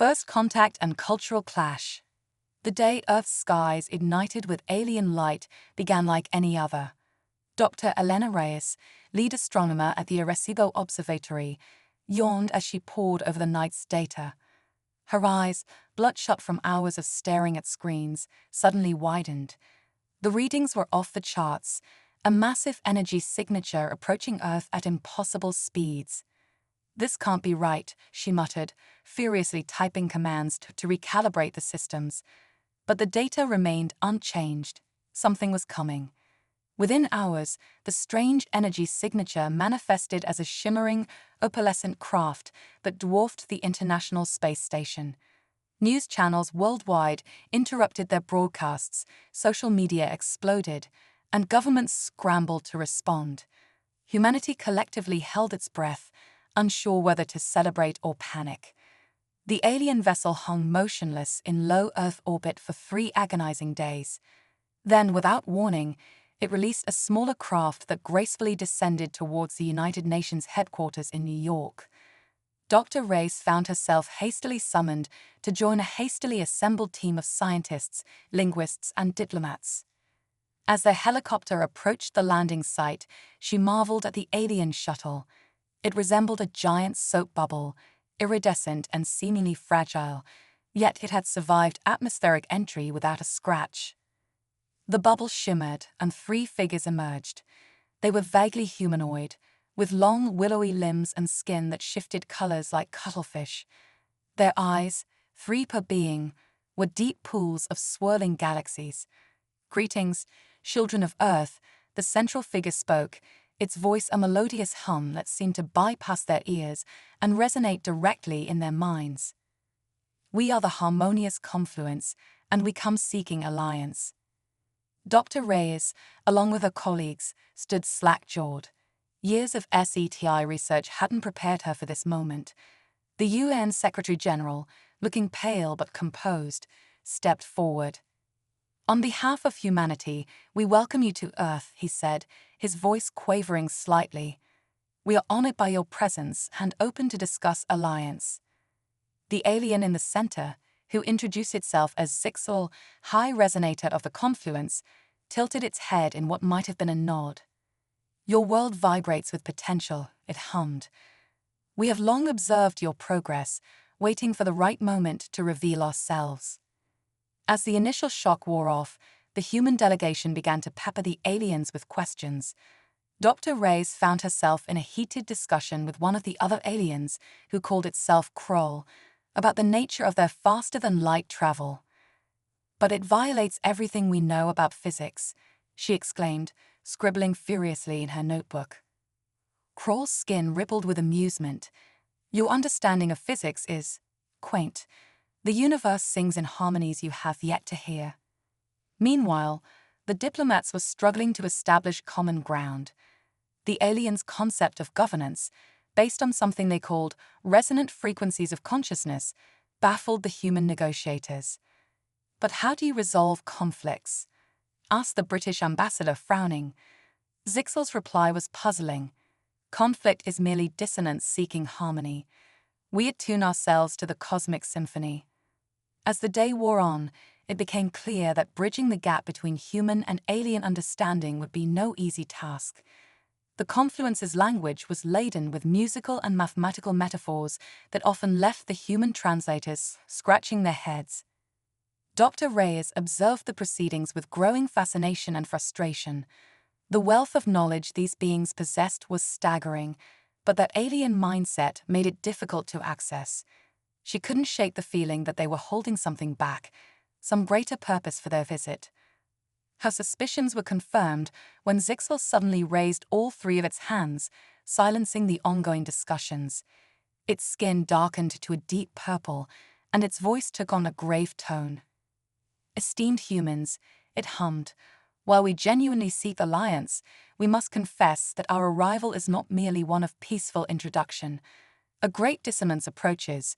First contact and cultural clash. The day Earth's skies ignited with alien light began like any other. Dr. Elena Reyes, lead astronomer at the Arecibo Observatory, yawned as she pored over the night's data. Her eyes, bloodshot from hours of staring at screens, suddenly widened. The readings were off the charts, a massive energy signature approaching Earth at impossible speeds. "This can't be right," she muttered, furiously typing commands to recalibrate the systems. But the data remained unchanged. Something was coming. Within hours, the strange energy signature manifested as a shimmering, opalescent craft that dwarfed the International Space Station. News channels worldwide interrupted their broadcasts, social media exploded, and governments scrambled to respond. Humanity collectively held its breath, unsure whether to celebrate or panic. The alien vessel hung motionless in low Earth orbit for 3 agonizing days. Then, without warning, it released a smaller craft that gracefully descended towards the United Nations headquarters in New York. Dr. Reyes found herself hastily summoned to join a hastily assembled team of scientists, linguists, and diplomats. As their helicopter approached the landing site, she marveled at the alien shuttle. It resembled a giant soap bubble, iridescent and seemingly fragile, yet it had survived atmospheric entry without a scratch. The bubble shimmered, and 3 figures emerged. They were vaguely humanoid, with long, willowy limbs and skin that shifted colors like cuttlefish. Their eyes, 3 per being, were deep pools of swirling galaxies. "Greetings, children of Earth," the central figure spoke, its voice a melodious hum that seemed to bypass their ears and resonate directly in their minds. "We are the harmonious confluence, and we come seeking alliance." Dr. Reyes, along with her colleagues, stood slack-jawed. Years of SETI research hadn't prepared her for this moment. The UN Secretary-General, looking pale but composed, stepped forward. "On behalf of humanity, we welcome you to Earth," he said, his voice quavering slightly. "We are honored by your presence and open to discuss alliance." The alien in the center, who introduced itself as Zixel, high resonator of the confluence, tilted its head in what might have been a nod. "Your world vibrates with potential," it hummed. "We have long observed your progress, waiting for the right moment to reveal ourselves." As the initial shock wore off, the human delegation began to pepper the aliens with questions. Dr. Reyes found herself in a heated discussion with one of the other aliens, who called itself Kroll, about the nature of their faster-than-light travel. "But it violates everything we know about physics," she exclaimed, scribbling furiously in her notebook. Kroll's skin rippled with amusement. "Your understanding of physics is quaint. The universe sings in harmonies you have yet to hear." Meanwhile, the diplomats were struggling to establish common ground. The aliens' concept of governance, based on something they called resonant frequencies of consciousness, baffled the human negotiators. "But how do you resolve conflicts?" asked the British ambassador, frowning. Zixel's reply was puzzling. "Conflict is merely dissonance seeking harmony. We attune ourselves to the cosmic symphony." As the day wore on, it became clear that bridging the gap between human and alien understanding would be no easy task. The confluence's language was laden with musical and mathematical metaphors that often left the human translators scratching their heads. Dr. Reyes observed the proceedings with growing fascination and frustration. The wealth of knowledge these beings possessed was staggering, but that alien mindset made it difficult to access. She couldn't shake the feeling that they were holding something back, some greater purpose for their visit. Her suspicions were confirmed when Zixel suddenly raised all 3 of its hands, silencing the ongoing discussions. Its skin darkened to a deep purple, and its voice took on a grave tone. "Esteemed humans," it hummed, "while we genuinely seek alliance, we must confess that our arrival is not merely one of peaceful introduction. A great dissonance approaches,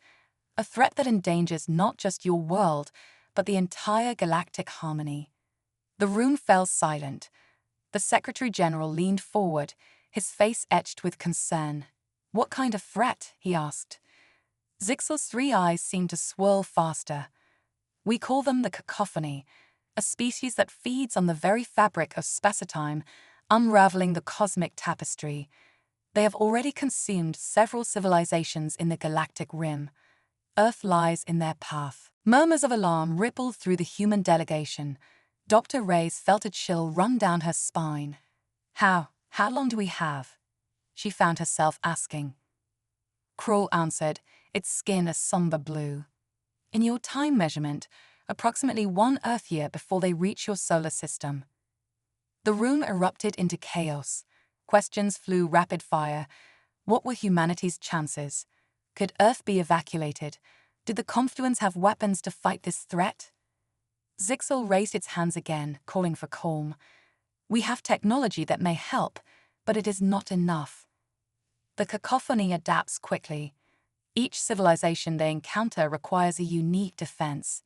a threat that endangers not just your world, but the entire galactic harmony." The room fell silent. The Secretary-General leaned forward, his face etched with concern. "What kind of threat?" he asked. Zixel's three eyes seemed to swirl faster. We call them the cacophony, a species that feeds on the very fabric of space-time, unraveling the cosmic tapestry. They have already consumed several civilizations in the galactic rim. Earth lies in their path. Murmurs of alarm rippled through the human delegation. Dr. Reyes felt a chill run down her spine. How long do we have? She found herself asking. Krul answered, its skin a somber blue. In your time measurement, approximately 1 Earth year before they reach your solar system. The room erupted into chaos. Questions flew rapid fire. What were humanity's chances? Could Earth be evacuated? Did the Confluence have weapons to fight this threat? Zixel raised its hands again, calling for calm. We have technology that may help, but it is not enough. The cacophony adapts quickly. Each civilization they encounter requires a unique defense.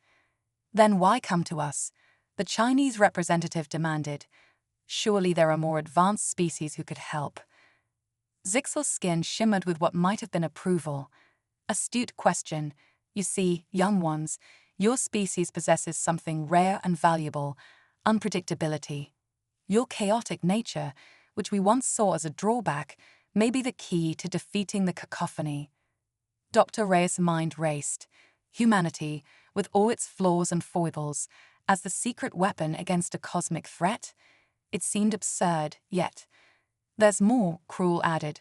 Then why come to us? The Chinese representative demanded. Surely there are more advanced species who could help. Zixel's skin shimmered with what might have been approval. Astute question. You see, young ones, your species possesses something rare and valuable, unpredictability. Your chaotic nature, which we once saw as a drawback, may be the key to defeating the cacophony. Dr. Reyes' mind raced. Humanity, with all its flaws and foibles, as the secret weapon against a cosmic threat? It seemed absurd, yet. There's more, Krul added.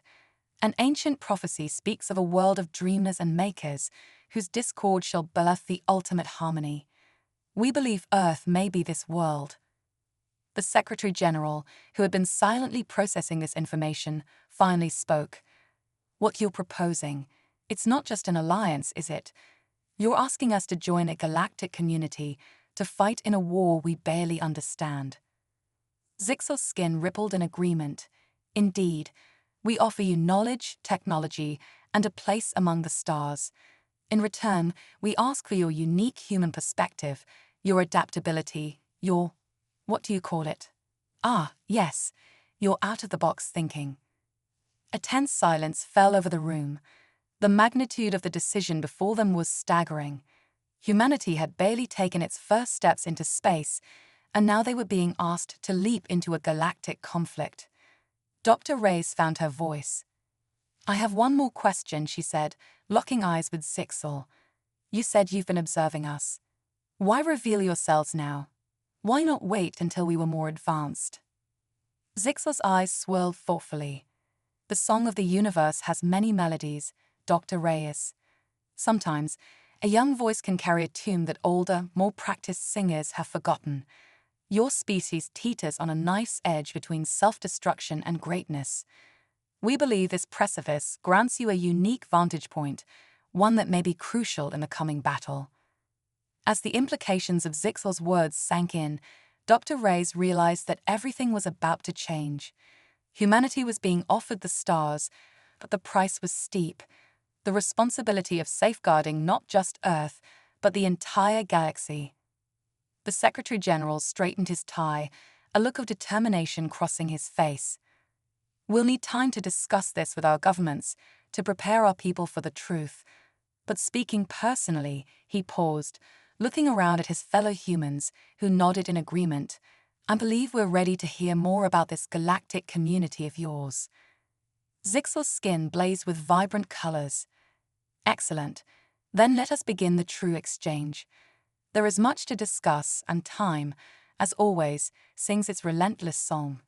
An ancient prophecy speaks of a world of dreamers and makers, whose discord shall birth the ultimate harmony. We believe Earth may be this world. The Secretary-General, who had been silently processing this information, finally spoke. What you're proposing, it's not just an alliance, is it? You're asking us to join a galactic community to fight in a war we barely understand. Zixel's skin rippled in agreement. Indeed, we offer you knowledge, technology, and a place among the stars. In return, we ask for your unique human perspective, your adaptability, your... what do you call it? Ah, yes, your out-of-the-box thinking. A tense silence fell over the room. The magnitude of the decision before them was staggering. Humanity had barely taken its first steps into space, and now they were being asked to leap into a galactic conflict. Dr. Reyes found her voice. I have one more question, she said, locking eyes with Zixel. You said you've been observing us. Why reveal yourselves now? Why not wait until we were more advanced? Zixel's eyes swirled thoughtfully. The song of the universe has many melodies, Dr. Reyes. Sometimes, a young voice can carry a tune that older, more practiced singers have forgotten. Your species teeters on a knife's edge between self-destruction and greatness. We believe this precipice grants you a unique vantage point, one that may be crucial in the coming battle. As the implications of Zixel's words sank in, Dr. Reyes realized that everything was about to change. Humanity was being offered the stars, but the price was steep. The responsibility of safeguarding not just Earth, but the entire galaxy. The Secretary-General straightened his tie, a look of determination crossing his face. We'll need time to discuss this with our governments, to prepare our people for the truth. But speaking personally, he paused, looking around at his fellow humans, who nodded in agreement. I believe we're ready to hear more about this galactic community of yours. Zixel's skin blazed with vibrant colors. Excellent. Then let us begin the true exchange. There is much to discuss, and time, as always, sings its relentless song.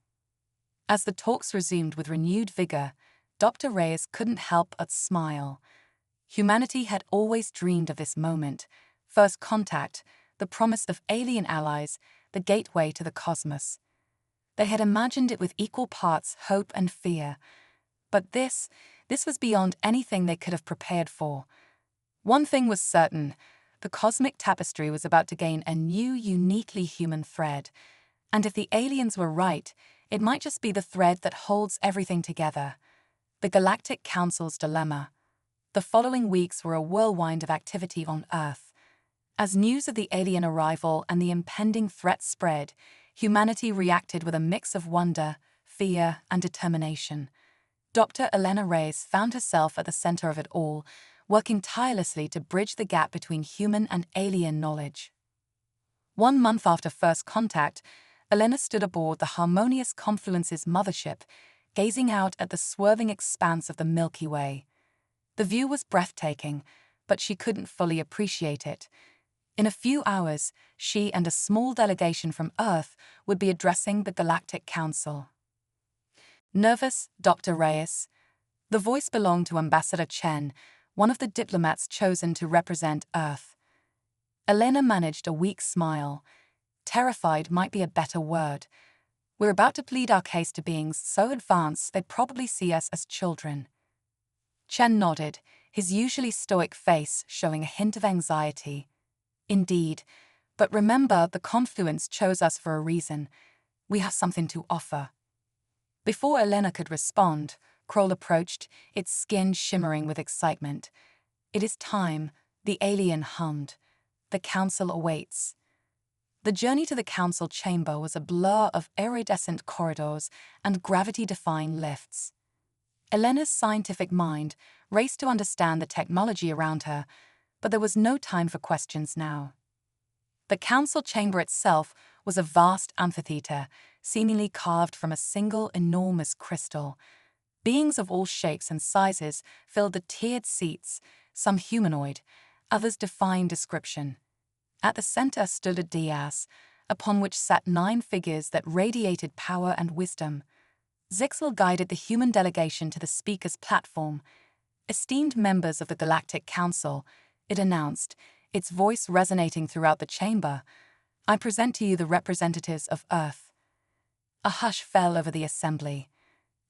As the talks resumed with renewed vigor, Dr. Reyes couldn't help but smile. Humanity had always dreamed of this moment. First contact, the promise of alien allies, the gateway to the cosmos. They had imagined it with equal parts hope and fear. But this was beyond anything they could have prepared for. One thing was certain. The cosmic tapestry was about to gain a new, uniquely human thread. And if the aliens were right, it might just be the thread that holds everything together. The Galactic Council's dilemma. The following weeks were a whirlwind of activity on Earth. As news of the alien arrival and the impending threat spread, humanity reacted with a mix of wonder, fear, and determination. Dr. Elena Reyes found herself at the center of it all, working tirelessly to bridge the gap between human and alien knowledge. 1 month after first contact, Elena stood aboard the Harmonious Confluence's mothership, gazing out at the swerving expanse of the Milky Way. The view was breathtaking, but she couldn't fully appreciate it. In a few hours, she and a small delegation from Earth would be addressing the Galactic Council. Nervous, Dr. Reyes. The voice belonged to Ambassador Chen, one of the diplomats chosen to represent Earth. Elena managed a weak smile. Terrified might be a better word. We're about to plead our case to beings so advanced they'd probably see us as children. Chen nodded, his usually stoic face showing a hint of anxiety. Indeed, but remember, the Confluence chose us for a reason. We have something to offer. Before Elena could respond, Kroll approached, its skin shimmering with excitement. It is time, the alien hummed. The council awaits. The journey to the council chamber was a blur of iridescent corridors and gravity-defying lifts. Elena's scientific mind raced to understand the technology around her, but there was no time for questions now. The council chamber itself was a vast amphitheater, seemingly carved from a single enormous crystal. Beings of all shapes and sizes filled the tiered seats, some humanoid, others defying description. At the center stood a dais, upon which sat 9 figures that radiated power and wisdom. Zixel guided the human delegation to the speaker's platform. Esteemed members of the Galactic Council, it announced, its voice resonating throughout the chamber, I present to you the representatives of Earth. A hush fell over the assembly.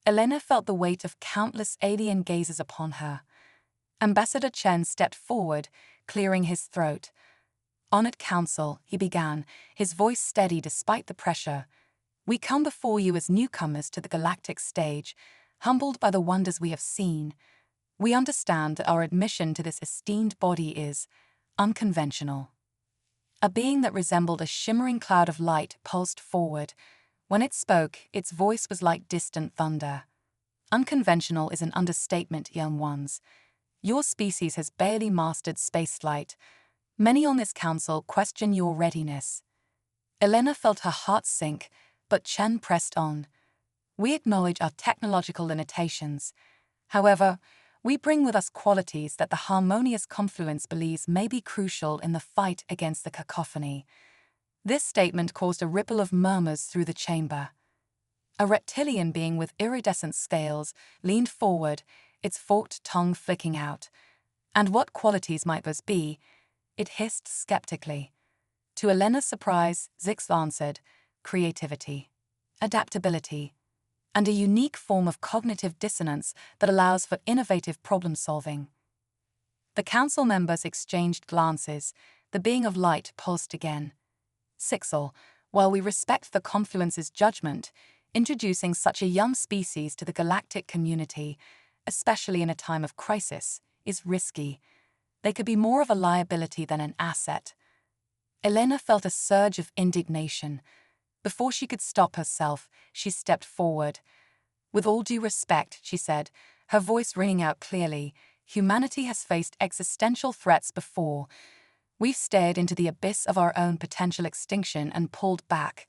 Elena felt the weight of countless alien gazes upon her. Ambassador Chen stepped forward, clearing his throat. Honored Council, he began, his voice steady despite the pressure. We come before you as newcomers to the galactic stage, humbled by the wonders we have seen. We understand that our admission to this esteemed body is unconventional. A being that resembled a shimmering cloud of light pulsed forward. When it spoke, its voice was like distant thunder. Unconventional is an understatement, young ones. Your species has barely mastered spaceflight. Many on this council question your readiness. Elena felt her heart sink, but Chen pressed on. We acknowledge our technological limitations. However, we bring with us qualities that the Harmonious Confluence believes may be crucial in the fight against the cacophony. This statement caused a ripple of murmurs through the chamber. A reptilian being with iridescent scales leaned forward, its forked tongue flicking out. And what qualities might those be? It hissed skeptically. To Elena's surprise, Zix answered, creativity, adaptability, and a unique form of cognitive dissonance that allows for innovative problem-solving. The council members exchanged glances. The being of light pulsed again. Zixel, while we respect the Confluence's judgment, introducing such a young species to the galactic community, especially in a time of crisis, is risky. They could be more of a liability than an asset. Elena felt a surge of indignation. Before she could stop herself, she stepped forward. With all due respect, she said, her voice ringing out clearly, humanity has faced existential threats before. We've stared into the abyss of our own potential extinction and pulled back.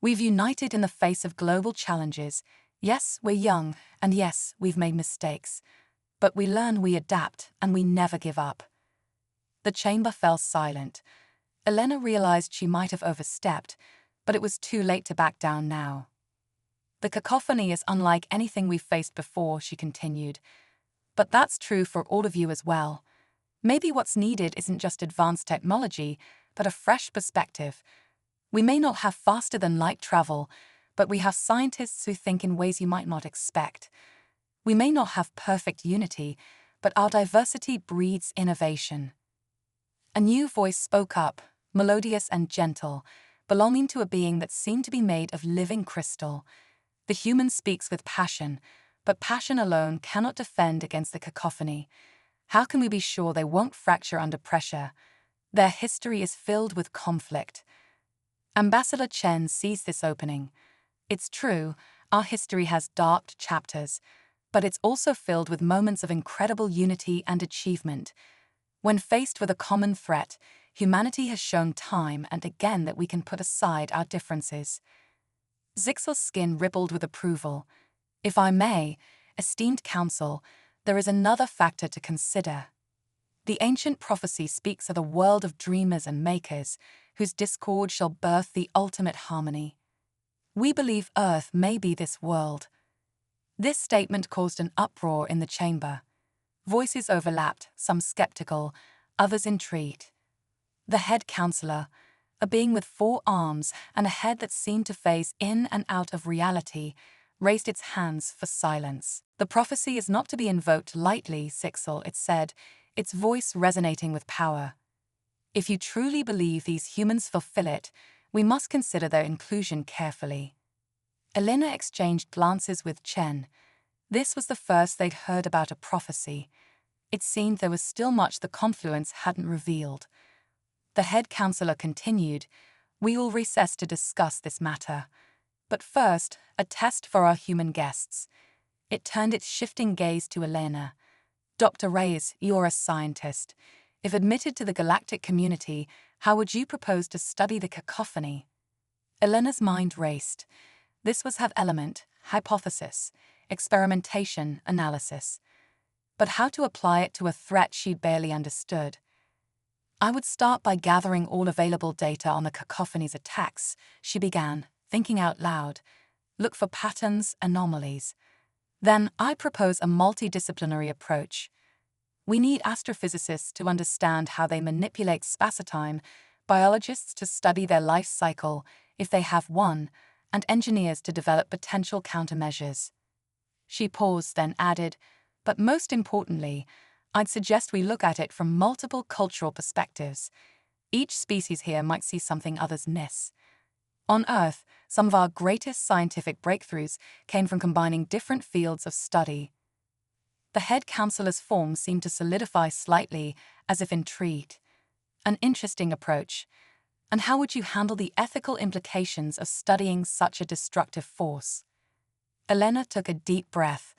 We've united in the face of global challenges. Yes, we're young, and yes, we've made mistakes. But we learn, we adapt, and we never give up. The chamber fell silent. Elena realized she might have overstepped, but it was too late to back down now. The cacophony is unlike anything we've faced before, she continued. But that's true for all of you as well. Maybe what's needed isn't just advanced technology, but a fresh perspective. We may not have faster-than-light travel, but we have scientists who think in ways you might not expect. We may not have perfect unity, but our diversity breeds innovation. A new voice spoke up, melodious and gentle, belonging to a being that seemed to be made of living crystal. The human speaks with passion, but passion alone cannot defend against the cacophony. How can we be sure they won't fracture under pressure? Their history is filled with conflict. Ambassador Chen seized this opening. It's true, our history has dark chapters, But it's also filled with moments of incredible unity and achievement. When faced with a common threat, humanity has shown time and again that we can put aside our differences. Zixel's skin rippled with approval. If I may, esteemed council, there is another factor to consider. The ancient prophecy speaks of a world of dreamers and makers, whose discord shall birth the ultimate harmony. We believe Earth may be this world. This statement caused an uproar in the chamber. Voices overlapped, some skeptical, others intrigued. The head counselor, a being with 4 arms and a head that seemed to phase in and out of reality, raised its hands for silence. The prophecy is not to be invoked lightly, Zixel, it said, its voice resonating with power. If you truly believe these humans fulfill it, we must consider their inclusion carefully. Elena exchanged glances with Chen. This was the first they'd heard about a prophecy. It seemed there was still much the confluence hadn't revealed. The head counselor continued, "We will recess to discuss this matter. But first, a test for our human guests." It turned its shifting gaze to Elena. "Dr. Reyes, you're a scientist. If admitted to the galactic community, how would you propose to study the cacophony?" Elena's mind raced. This was her element: hypothesis, experimentation, analysis. But how to apply it to a threat she'd barely understood? "I would start by gathering all available data on the cacophony's attacks," she began, thinking out loud. "Look for patterns, anomalies. Then I propose a multidisciplinary approach. We need astrophysicists to understand how they manipulate spacetime, biologists to study their life cycle, if they have one, and engineers to develop potential countermeasures." She paused, then added, "But most importantly, I'd suggest we look at it from multiple cultural perspectives. Each species here might see something others miss. On Earth, some of our greatest scientific breakthroughs came from combining different fields of study." The head counselor's form seemed to solidify slightly, as if intrigued. "An interesting approach. And how would you handle the ethical implications of studying such a destructive force?" Elena took a deep breath.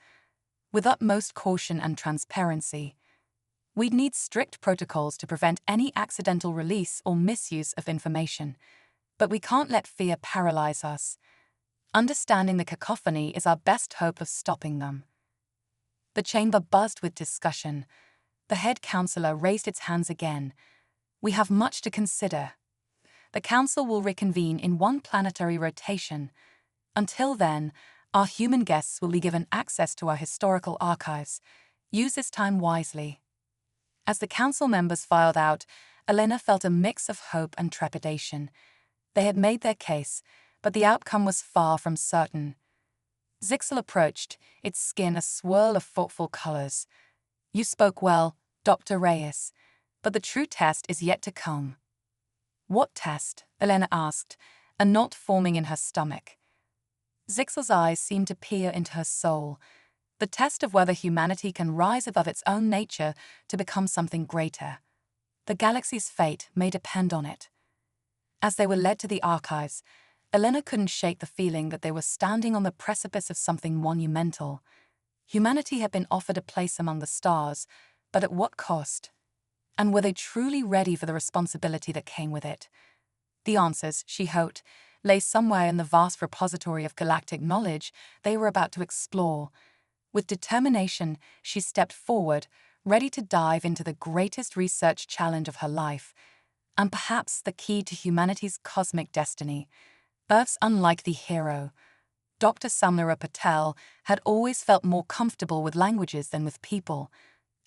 "With utmost caution and transparency. We'd need strict protocols to prevent any accidental release or misuse of information. But we can't let fear paralyze us. Understanding the cacophony is our best hope of stopping them." The chamber buzzed with discussion. The head counselor raised its hands again. "We have much to consider. The council will reconvene in one planetary rotation. Until then, our human guests will be given access to our historical archives. Use this time wisely." As the council members filed out, Elena felt a mix of hope and trepidation. They had made their case, but the outcome was far from certain. Zixel approached, its skin a swirl of thoughtful colors. "You spoke well, Dr. Reyes, but the true test is yet to come." "What test?" Elena asked, a knot forming in her stomach. Zixel's eyes seemed to peer into her soul. The test of whether humanity can rise above its own nature to become something greater. The galaxy's fate may depend on it. As they were led to the archives, Elena couldn't shake the feeling that they were standing on the precipice of something monumental. Humanity had been offered a place among the stars, but at what cost? And were they truly ready for the responsibility that came with it? The answers, she hoped, lay somewhere in the vast repository of galactic knowledge they were about to explore. With determination, she stepped forward, ready to dive into the greatest research challenge of her life, and perhaps the key to humanity's cosmic destiny. Earth's unlikely hero, Dr. Samlara Patel, had always felt more comfortable with languages than with people.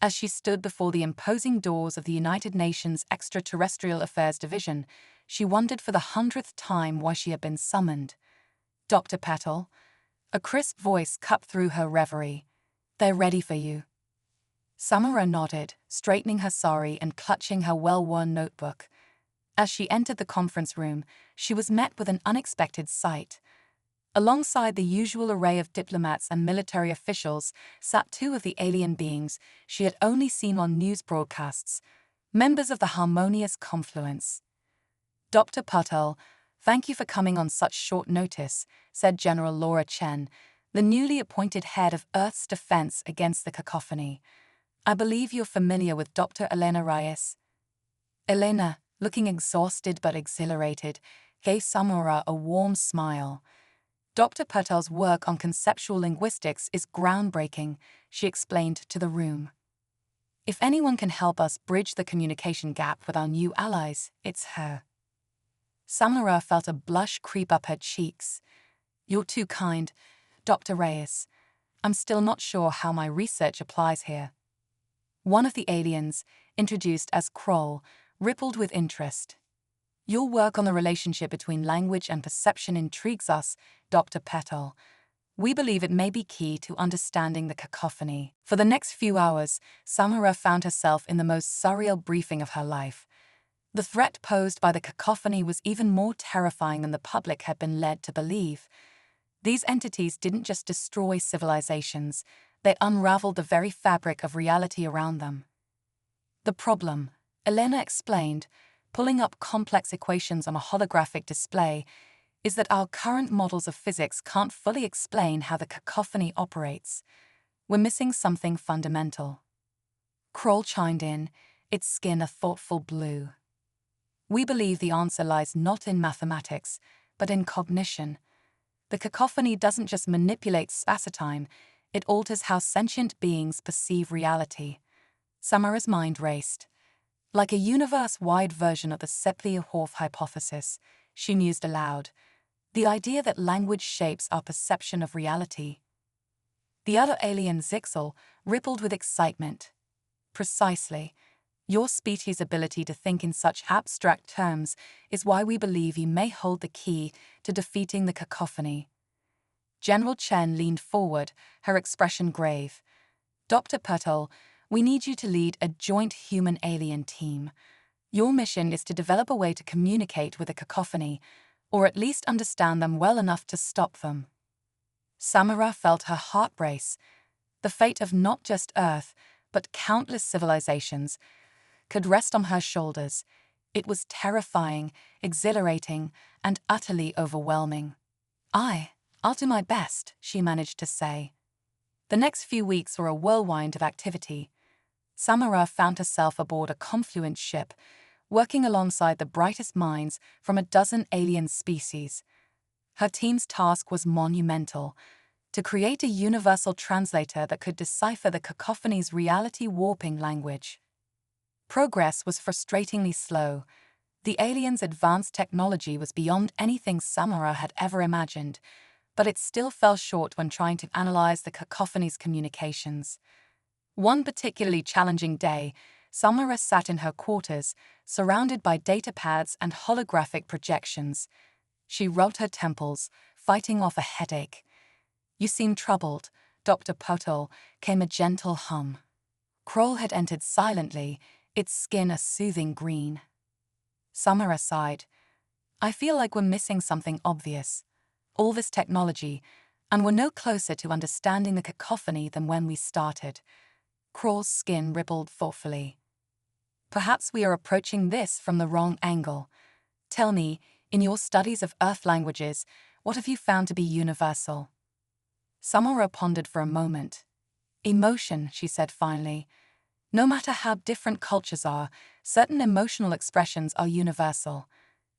As she stood before the imposing doors of the United Nations Extraterrestrial Affairs Division, she wondered for the 100th time why she had been summoned. "Dr. Patel," a crisp voice cut through her reverie. "They're ready for you." Samara nodded, straightening her sari and clutching her well-worn notebook. As she entered the conference room, she was met with an unexpected sight. Alongside the usual array of diplomats and military officials sat 2 of the alien beings she had only seen on news broadcasts, members of the harmonious confluence. "Dr. Patel, thank you for coming on such short notice," said General Laura Chen, the newly appointed head of Earth's defense against the cacophony. I believe you're familiar with Dr. Elena Reyes. Elena, looking exhausted but exhilarated, gave Samura a warm smile. Dr. Patel's work on conceptual linguistics is groundbreaking, she explained to the room. If anyone can help us bridge the communication gap with our new allies, it's her. Samura felt a blush creep up her cheeks. You're too kind, Dr. Reyes. I'm still not sure how my research applies here. One of the aliens, introduced as Kroll, rippled with interest. Your work on the relationship between language and perception intrigues us, Dr. Petal. We believe it may be key to understanding the cacophony. For the next few hours, Samura found herself in the most surreal briefing of her life. The threat posed by the cacophony was even more terrifying than the public had been led to believe. These entities didn't just destroy civilizations, they unraveled the very fabric of reality around them. The problem, Elena explained, pulling up complex equations on a holographic display, is that our current models of physics can't fully explain how the cacophony operates. We're missing something fundamental. Kroll chimed in, its skin a thoughtful blue. We believe the answer lies not in mathematics, but in cognition. The cacophony doesn't just manipulate spacetime, it alters how sentient beings perceive reality. Samura's mind raced. Like a universe-wide version of the Sepli-Horf hypothesis, she mused aloud. The idea that language shapes our perception of reality. The other alien, Zixel, rippled with excitement. Precisely. Your species' ability to think in such abstract terms is why we believe you may hold the key to defeating the cacophony. General Chen leaned forward, her expression grave. Dr. Petal, we need you to lead a joint human-alien team. Your mission is to develop a way to communicate with the cacophony, or at least understand them well enough to stop them. Samura felt her heart race. The fate of not just Earth, but countless civilizations, could rest on her shoulders. It was terrifying, exhilarating, and utterly overwhelming. I'll do my best, she managed to say. The next few weeks were a whirlwind of activity. Samura found herself aboard a confluent ship, working alongside the brightest minds from a dozen alien species. Her team's task was monumental: to create a universal translator that could decipher the cacophony's reality-warping language. Progress was frustratingly slow. The aliens' advanced technology was beyond anything Samura had ever imagined, but it still fell short when trying to analyze the cacophony's communications. One particularly challenging day, Samura sat in her quarters, surrounded by datapads and holographic projections. She rubbed her temples, fighting off a headache. You seem troubled, Dr. Petal, came a gentle hum. Kroll had entered silently, its skin a soothing green. Samura sighed. I feel like we're missing something obvious. All this technology, and we're no closer to understanding the cacophony than when we started. Kroll's skin rippled thoughtfully. Perhaps we are approaching this from the wrong angle. Tell me, in your studies of Earth languages, what have you found to be universal? Samura pondered for a moment. Emotion, she said finally. No matter how different cultures are, certain emotional expressions are universal.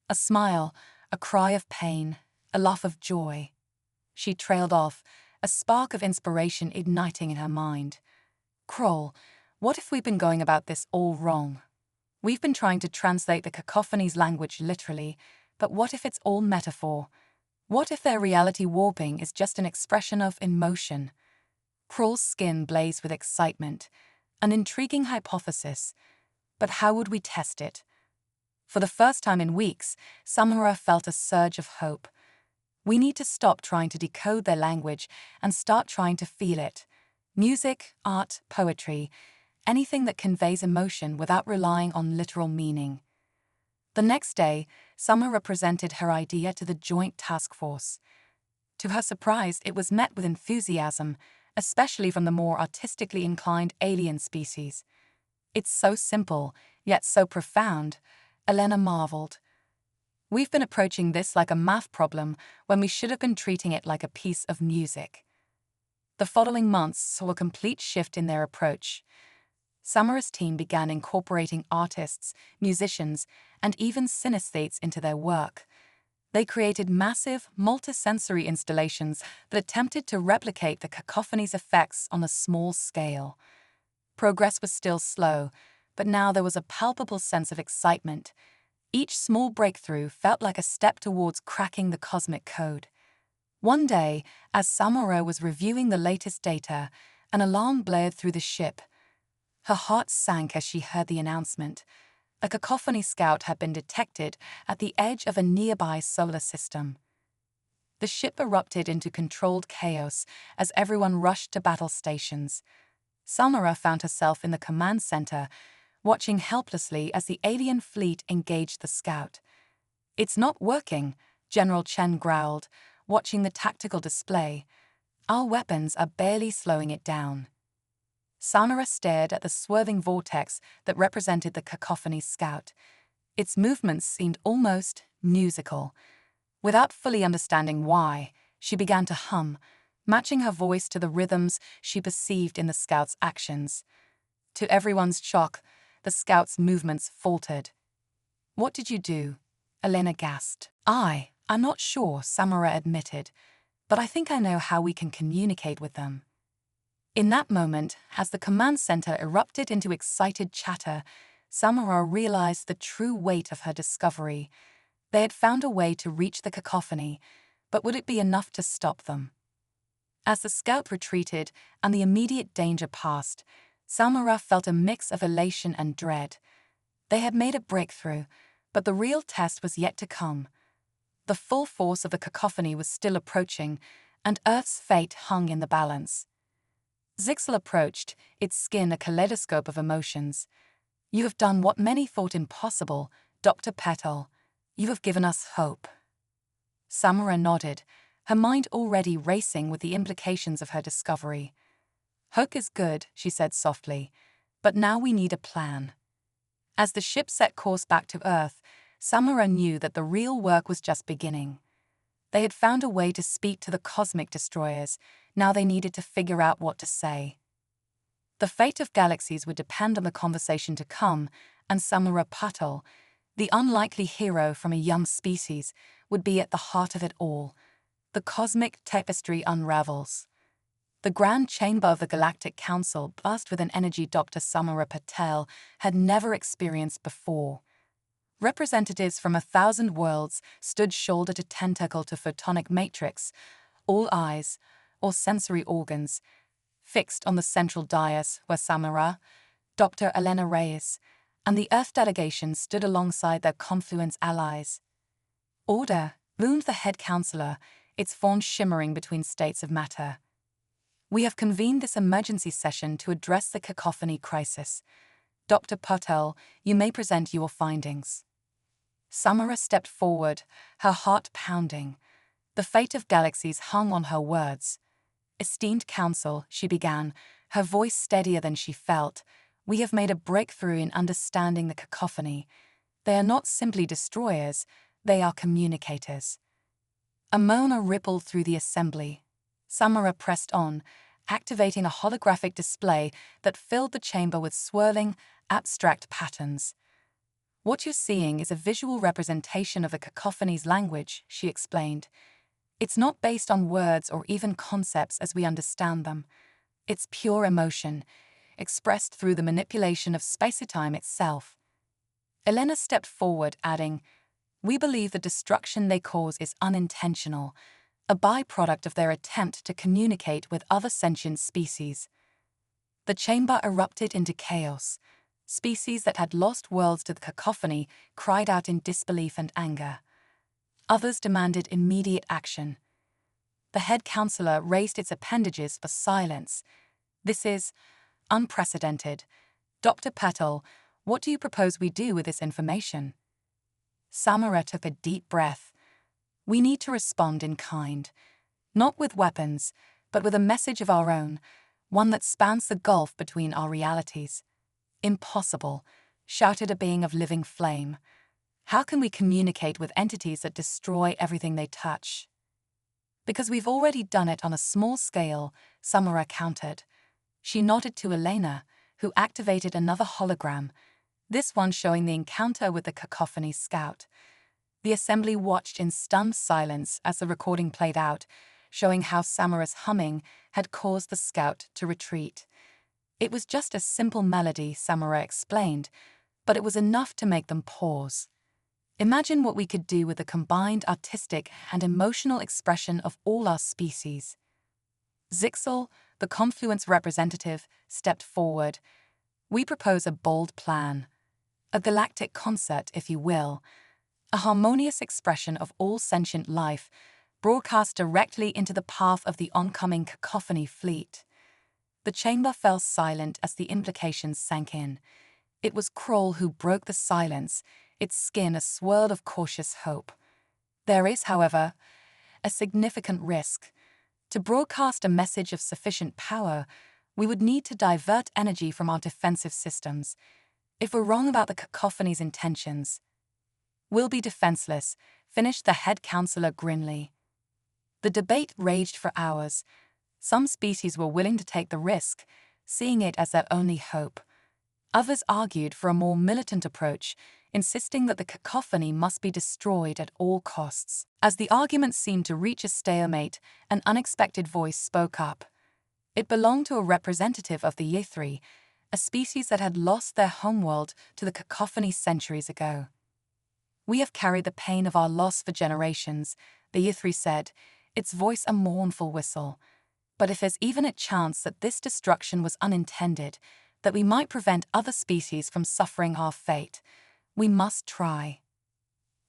A smile, a cry of pain, a laugh of joy. She trailed off, a spark of inspiration igniting in her mind. Kroll, what if we've been going about this all wrong? We've been trying to translate the cacophony's language literally, but what if it's all metaphor? What if their reality warping is just an expression of emotion? Kroll's skin blazed with excitement. An intriguing hypothesis. But how would we test it? For the first time in weeks, Samura felt a surge of hope. We need to stop trying to decode their language and start trying to feel it. Music, art, poetry, anything that conveys emotion without relying on literal meaning. The next day, Samura presented her idea to the Joint Task Force. To her surprise, it was met with enthusiasm, especially from the more artistically inclined alien species. It's so simple, yet so profound, Elena marveled. We've been approaching this like a math problem when we should have been treating it like a piece of music. The following months saw a complete shift in their approach. Samura's team began incorporating artists, musicians, and even synesthetes into their work. They created massive, multisensory installations that attempted to replicate the cacophony's effects on a small scale. Progress was still slow, but now there was a palpable sense of excitement. Each small breakthrough felt like a step towards cracking the cosmic code. One day, as Samura was reviewing the latest data, an alarm blared through the ship. Her heart sank as she heard the announcement. A cacophony scout had been detected at the edge of a nearby solar system. The ship erupted into controlled chaos as everyone rushed to battle stations. Samura found herself in the command center, watching helplessly as the alien fleet engaged the scout. "It's not working," General Chen growled, watching the tactical display. "Our weapons are barely slowing it down." Samura stared at the swerving vortex that represented the cacophony scout. Its movements seemed almost musical. Without fully understanding why, she began to hum, matching her voice to the rhythms she perceived in the scout's actions. To everyone's shock, the scout's movements faltered. "What did you do?" Elena gasped. I'm not sure," Samura admitted, "but I think I know how we can communicate with them." In that moment, as the command center erupted into excited chatter, Samura realized the true weight of her discovery. They had found a way to reach the cacophony, but would it be enough to stop them? As the scout retreated and the immediate danger passed, Samura felt a mix of elation and dread. They had made a breakthrough, but the real test was yet to come. The full force of the cacophony was still approaching, and Earth's fate hung in the balance. Zixel approached, its skin a kaleidoscope of emotions. "You have done what many thought impossible, Dr. Petal. You have given us hope." Samura nodded, her mind already racing with the implications of her discovery. "Hope is good," she said softly, "but now we need a plan." As the ship set course back to Earth, Samura knew that the real work was just beginning. They had found a way to speak to the cosmic destroyers. Now they needed to figure out what to say. The fate of galaxies would depend on the conversation to come, and Samura Patel, the unlikely hero from a young species, would be at the heart of it all. The cosmic tapestry unravels. The grand chamber of the Galactic Council buzzed with an energy Dr. Samura Patel had never experienced before. Representatives from 1,000 worlds stood shoulder to tentacle to photonic matrix, all eyes, or sensory organs, fixed on the central dais where Samura, Dr. Elena Reyes, and the Earth delegation stood alongside their confluence allies. "Order," boomed the head counselor, its form shimmering between states of matter. "We have convened this emergency session to address the cacophony crisis. Dr. Patel, you may present your findings." Samura stepped forward, her heart pounding. The fate of galaxies hung on her words. "Esteemed Council," she began, her voice steadier than she felt, "we have made a breakthrough in understanding the cacophony. They are not simply destroyers, they are communicators." A murmur rippled through the assembly. Samura pressed on, activating a holographic display that filled the chamber with swirling, abstract patterns. "What you're seeing is a visual representation of the cacophony's language," she explained. "It's not based on words or even concepts as we understand them. It's pure emotion, expressed through the manipulation of space-time itself." Elena stepped forward, adding, "We believe the destruction they cause is unintentional, a byproduct of their attempt to communicate with other sentient species." The chamber erupted into chaos. Species that had lost worlds to the cacophony cried out in disbelief and anger. Others demanded immediate action. The head counselor raised its appendages for silence. "This is unprecedented. Dr. Patel, what do you propose we do with this information?" Samura took a deep breath. "We need to respond in kind. Not with weapons, but with a message of our own, one that spans the gulf between our realities." "Impossible," shouted a being of living flame. "How can we communicate with entities that destroy everything they touch?" Because we've already done it on a small scale, Samara countered. She nodded to Elena, who activated another hologram, this one showing the encounter with the cacophony scout. The assembly watched in stunned silence as the recording played out, showing how Samara's humming had caused the scout to retreat. It was just a simple melody, Samara explained, but it was enough to make them pause. Imagine what we could do with the combined artistic and emotional expression of all our species. Zixel, the Confluence representative, stepped forward. We propose a bold plan. A galactic concert, if you will. A harmonious expression of all sentient life, broadcast directly into the path of the oncoming cacophony fleet. The chamber fell silent as the implications sank in. It was Kroll who broke the silence, its skin a swirl of cautious hope. There is, however, a significant risk. To broadcast a message of sufficient power, we would need to divert energy from our defensive systems. If we're wrong about the cacophony's intentions, we'll be defenseless, finished the head counselor grimly. The debate raged for hours. Some species were willing to take the risk, seeing it as their only hope. Others argued for a more militant approach, insisting that the cacophony must be destroyed at all costs. As the argument seemed to reach a stalemate, an unexpected voice spoke up. It belonged to a representative of the Ythri, a species that had lost their homeworld to the cacophony centuries ago. We have carried the pain of our loss for generations, the Ythri said, its voice a mournful whistle. But if there's even a chance that this destruction was unintended, that we might prevent other species from suffering our fate, we must try.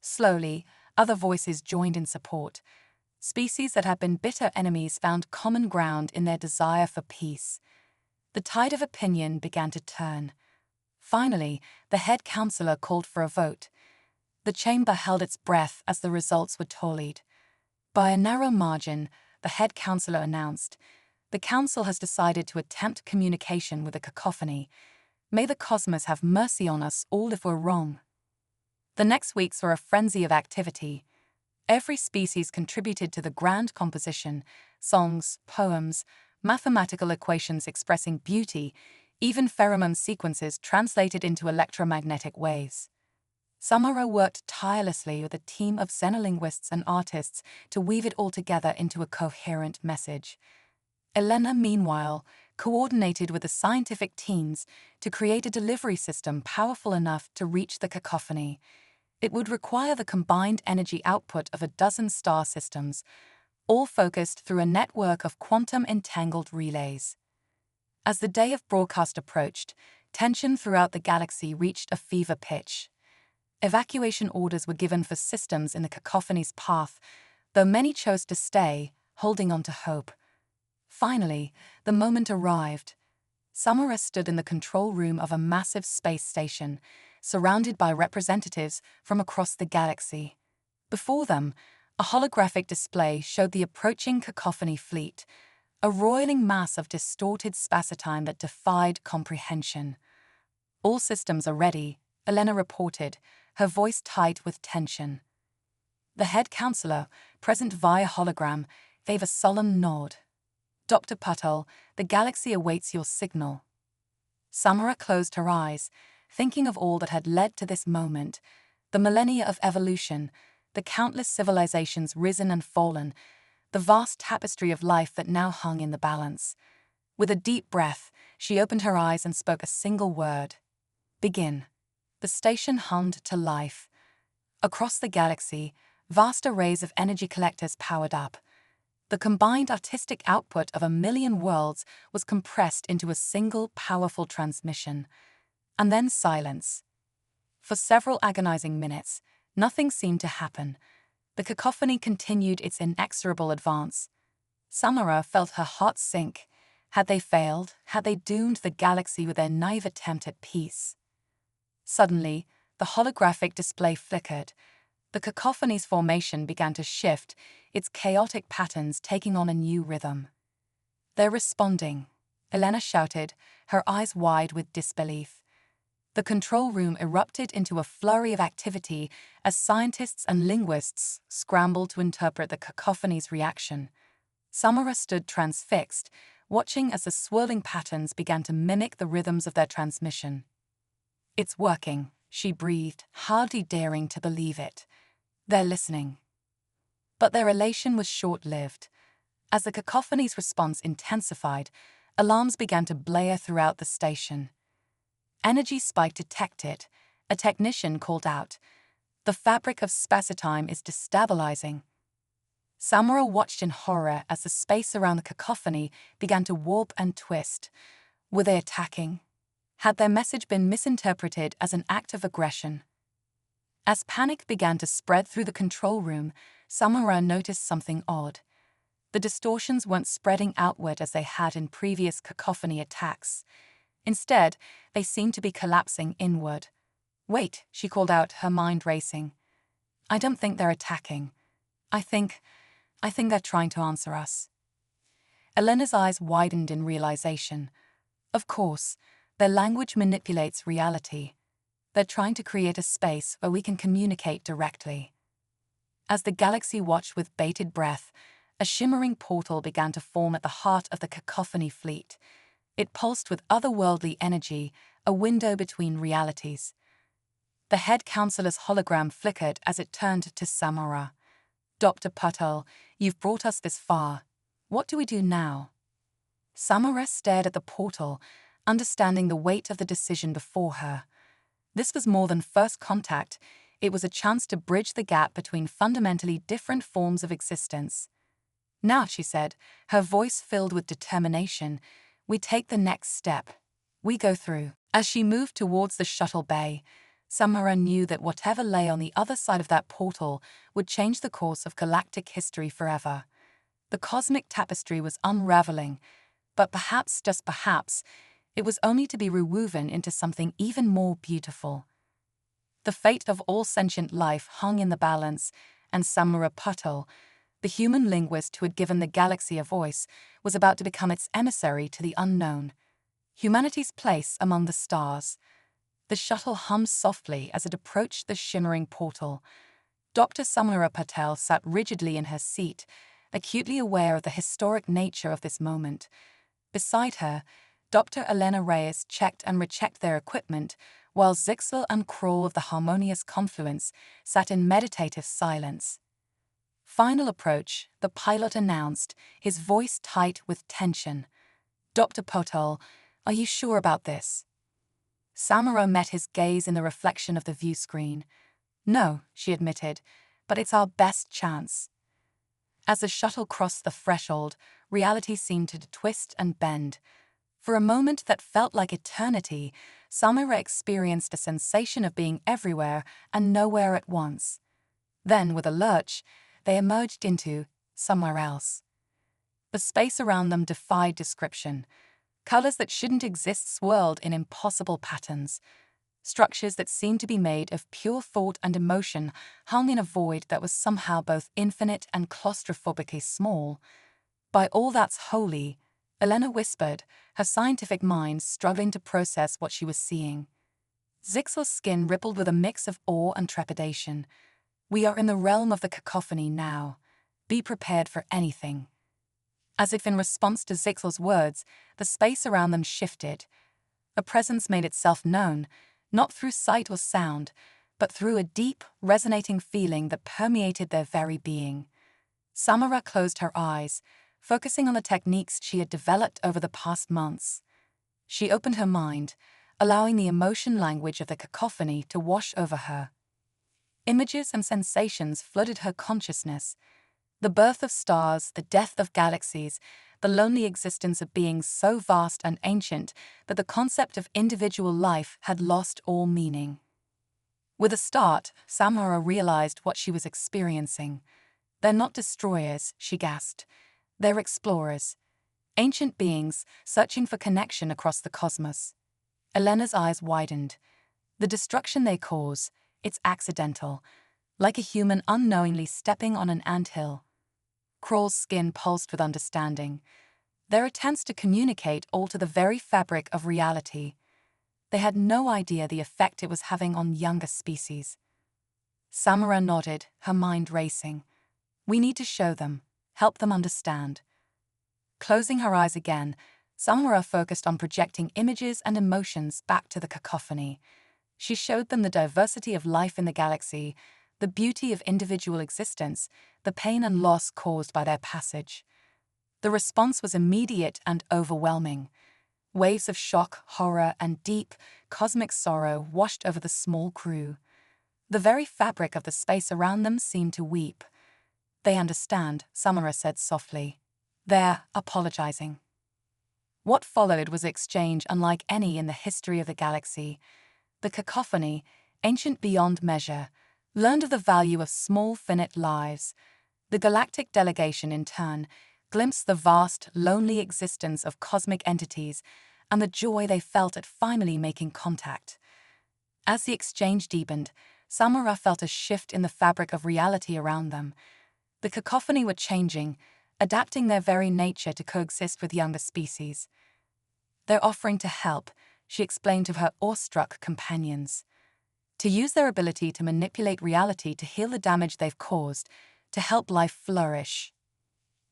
Slowly, other voices joined in support. Species that had been bitter enemies found common ground in their desire for peace. The tide of opinion began to turn. Finally, the head counselor called for a vote. The chamber held its breath as the results were tallied. By a narrow margin, the head counselor announced, "The council has decided to attempt communication with the cacophony. May the cosmos have mercy on us all if we're wrong." The next weeks were a frenzy of activity. Every species contributed to the grand composition: songs, poems, mathematical equations expressing beauty, even pheromone sequences translated into electromagnetic waves. Samara worked tirelessly with a team of xenolinguists and artists to weave it all together into a coherent message. Elena, meanwhile, coordinated with the scientific teams to create a delivery system powerful enough to reach the cacophony. It would require the combined energy output of a dozen star systems, all focused through a network of quantum-entangled relays. As the day of broadcast approached, tension throughout the galaxy reached a fever pitch. Evacuation orders were given for systems in the cacophony's path, though many chose to stay, holding on to hope. Finally, the moment arrived. Samara stood in the control room of a massive space station, surrounded by representatives from across the galaxy. Before them, a holographic display showed the approaching cacophony fleet, a roiling mass of distorted spacetime that defied comprehension. "All systems are ready," Elena reported, her voice tight with tension. The head counselor, present via hologram, gave a solemn nod. "Dr. Patel, the galaxy awaits your signal." Samara closed her eyes, thinking of all that had led to this moment: the millennia of evolution, the countless civilizations risen and fallen, the vast tapestry of life that now hung in the balance. With a deep breath, she opened her eyes and spoke a single word: "Begin." The station hummed to life. Across the galaxy, vast arrays of energy collectors powered up. The combined artistic output of 1,000,000 worlds was compressed into a single powerful transmission. And then silence. For several agonizing minutes, nothing seemed to happen. The cacophony continued its inexorable advance. Samara felt her heart sink. Had they failed? Had they doomed the galaxy with their naive attempt at peace? Suddenly, the holographic display flickered. The cacophony's formation began to shift, its chaotic patterns taking on a new rhythm. "They're responding," Elena shouted, her eyes wide with disbelief. The control room erupted into a flurry of activity as scientists and linguists scrambled to interpret the cacophony's reaction. Samara stood transfixed, watching as the swirling patterns began to mimic the rhythms of their transmission. "It's working," she breathed, hardly daring to believe it. "They're listening." But their elation was short-lived. As the cacophony's response intensified, alarms began to blare throughout the station. Energy spike detected. A technician called out, "The fabric of space-time is destabilizing." Samara watched in horror as the space around the cacophony began to warp and twist. Were they attacking? Had their message been misinterpreted as an act of aggression? As panic began to spread through the control room, Samara noticed something odd. The distortions weren't spreading outward as they had in previous cacophony attacks. Instead, they seemed to be collapsing inward. "Wait," she called out, her mind racing. "I don't think they're attacking. I think they're trying to answer us." Elena's eyes widened in realization. Of course, their language manipulates reality. They're trying to create a space where we can communicate directly. As the galaxy watched with bated breath, a shimmering portal began to form at the heart of the cacophony fleet. It pulsed with otherworldly energy, a window between realities. The head counselor's hologram flickered as it turned to Samara. "Dr. Patel, you've brought us this far. What do we do now?" Samara stared at the portal, understanding the weight of the decision before her. This was more than first contact. It was a chance to bridge the gap between fundamentally different forms of existence. "Now," she said, her voice filled with determination, "we take the next step. We go through." As she moved towards the shuttle bay, Samara knew that whatever lay on the other side of that portal would change the course of galactic history forever. The cosmic tapestry was unraveling, but perhaps, just perhaps, it was only to be rewoven into something even more beautiful. The fate of all sentient life hung in the balance, and Samara Patel, the human linguist who had given the galaxy a voice, was about to become its emissary to the unknown. Humanity's place among the stars. The shuttle hummed softly as it approached the shimmering portal. Dr. Samara Patel sat rigidly in her seat, acutely aware of the historic nature of this moment. Beside her, Dr. Elena Reyes checked and rechecked their equipment, while Zixel and Kroll of the Harmonious Confluence sat in meditative silence. "Final approach," the pilot announced, his voice tight with tension. "Dr. Patel, are you sure about this?" Samara met his gaze in the reflection of the view screen. "No," she admitted, "but it's our best chance." As the shuttle crossed the threshold, reality seemed to twist and bend. For a moment that felt like eternity, Samara experienced a sensation of being everywhere and nowhere at once. Then, with a lurch, they emerged into somewhere else. The space around them defied description. Colors that shouldn't exist swirled in impossible patterns. Structures that seemed to be made of pure thought and emotion hung in a void that was somehow both infinite and claustrophobically small. "By all that's holy," Elena whispered, her scientific mind struggling to process what she was seeing. Zixel's skin rippled with a mix of awe and trepidation. "We are in the realm of the cacophony now. Be prepared for anything." As if in response to Zixel's words, the space around them shifted. A presence made itself known, not through sight or sound, but through a deep, resonating feeling that permeated their very being. Samara closed her eyes, focusing on the techniques she had developed over the past months. She opened her mind, allowing the emotion language of the cacophony to wash over her. Images and sensations flooded her consciousness. The birth of stars, the death of galaxies, the lonely existence of beings so vast and ancient that the concept of individual life had lost all meaning. With a start, Samara realized what she was experiencing. "They're not destroyers," she gasped. "They're explorers. Ancient beings searching for connection across the cosmos." Elena's eyes widened. "The destruction they cause, it's accidental, like a human unknowingly stepping on an anthill." Kroll's skin pulsed with understanding. "Their attempts to communicate alter the very fabric of reality." They had no idea the effect it was having on younger species. Samara nodded, her mind racing. We need to show them, help them understand. Closing her eyes again, Samara focused on projecting images and emotions back to the cacophony. She showed them the diversity of life in the galaxy, the beauty of individual existence, the pain and loss caused by their passage. The response was immediate and overwhelming. Waves of shock, horror, and deep, cosmic sorrow washed over the small crew. The very fabric of the space around them seemed to weep. They understand, Samara said softly. They're apologizing. What followed was an exchange unlike any in the history of the galaxy. The cacophony, ancient beyond measure, learned of the value of small, finite lives. The galactic delegation, in turn, glimpsed the vast, lonely existence of cosmic entities and the joy they felt at finally making contact. As the exchange deepened, Samara felt a shift in the fabric of reality around them. The cacophony were changing, adapting their very nature to coexist with younger species. They're offering to help, she explained to her awestruck companions. To use their ability to manipulate reality to heal the damage they've caused, to help life flourish.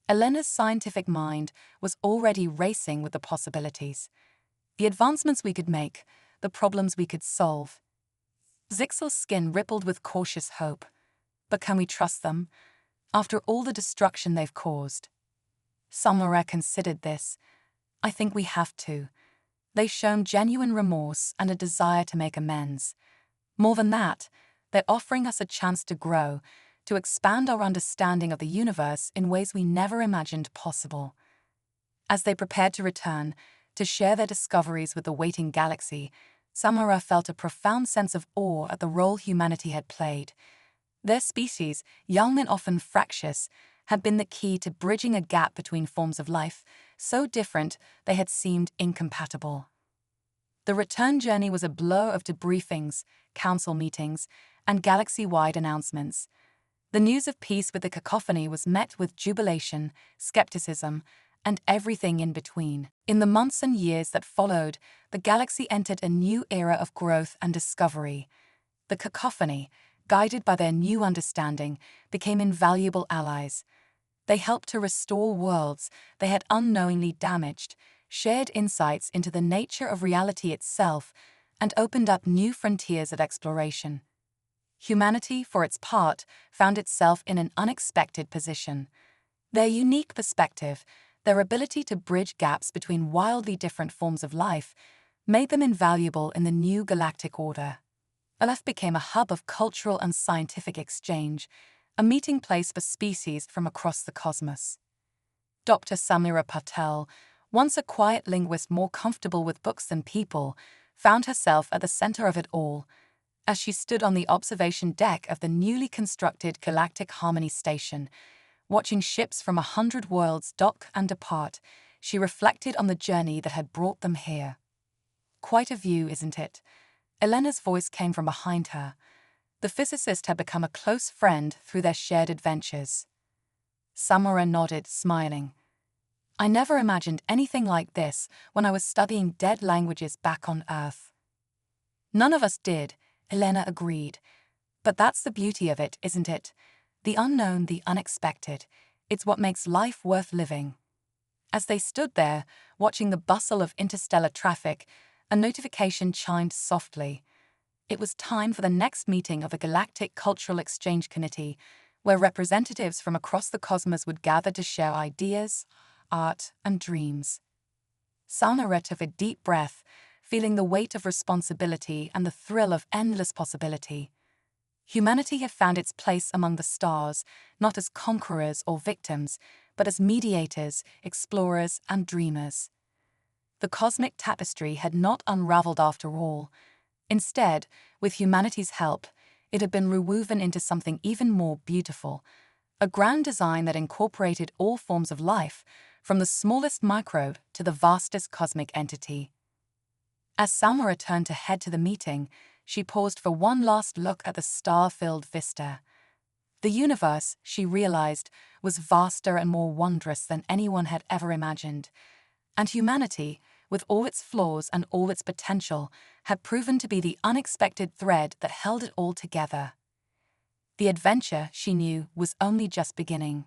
Elena's scientific mind was already racing with the possibilities. The advancements we could make, the problems we could solve. Zixel's skin rippled with cautious hope. But can we trust them? After all the destruction they've caused. Samara considered this. I think we have to. They've shown genuine remorse and a desire to make amends. More than that, they're offering us a chance to grow, to expand our understanding of the universe in ways we never imagined possible. As they prepared to return, to share their discoveries with the waiting galaxy, Samara felt a profound sense of awe at the role humanity had played. Their species, young and often fractious, had been the key to bridging a gap between forms of life, so different they had seemed incompatible. The return journey was a blur of debriefings, council meetings, and galaxy-wide announcements. The news of peace with the cacophony was met with jubilation, skepticism, and everything in between. In the months and years that followed, the galaxy entered a new era of growth and discovery. The cacophony, guided by their new understanding, became invaluable allies. They helped to restore worlds they had unknowingly damaged, shared insights into the nature of reality itself, and opened up new frontiers of exploration. Humanity, for its part, found itself in an unexpected position. Their unique perspective, their ability to bridge gaps between wildly different forms of life, made them invaluable in the new galactic order. Aleph became a hub of cultural and scientific exchange, a meeting place for species from across the cosmos. Dr. Samira Patel, once a quiet linguist more comfortable with books than people, found herself at the center of it all. As she stood on the observation deck of the newly constructed Galactic Harmony Station, watching ships from 100 worlds dock and depart, she reflected on the journey that had brought them here. Quite a view, isn't it? Elena's voice came from behind her. The physicist had become a close friend through their shared adventures. Samara nodded, smiling. I never imagined anything like this when I was studying dead languages back on Earth. None of us did, Elena agreed. But that's the beauty of it, isn't it? The unknown, the unexpected. It's what makes life worth living. As they stood there, watching the bustle of interstellar traffic, a notification chimed softly. It was time for the next meeting of the Galactic Cultural Exchange Committee, where representatives from across the cosmos would gather to share ideas, art, and dreams. Samara took a deep breath, feeling the weight of responsibility and the thrill of endless possibility. Humanity had found its place among the stars, not as conquerors or victims, but as mediators, explorers, and dreamers. The cosmic tapestry had not unraveled after all. Instead, with humanity's help, it had been rewoven into something even more beautiful, a grand design that incorporated all forms of life, from the smallest microbe to the vastest cosmic entity. As Samara turned to head to the meeting, she paused for one last look at the star-filled vista. The universe, she realized, was vaster and more wondrous than anyone had ever imagined, and humanity, with all its flaws and all its potential, had proven to be the unexpected thread that held it all together. The adventure, she knew, was only just beginning.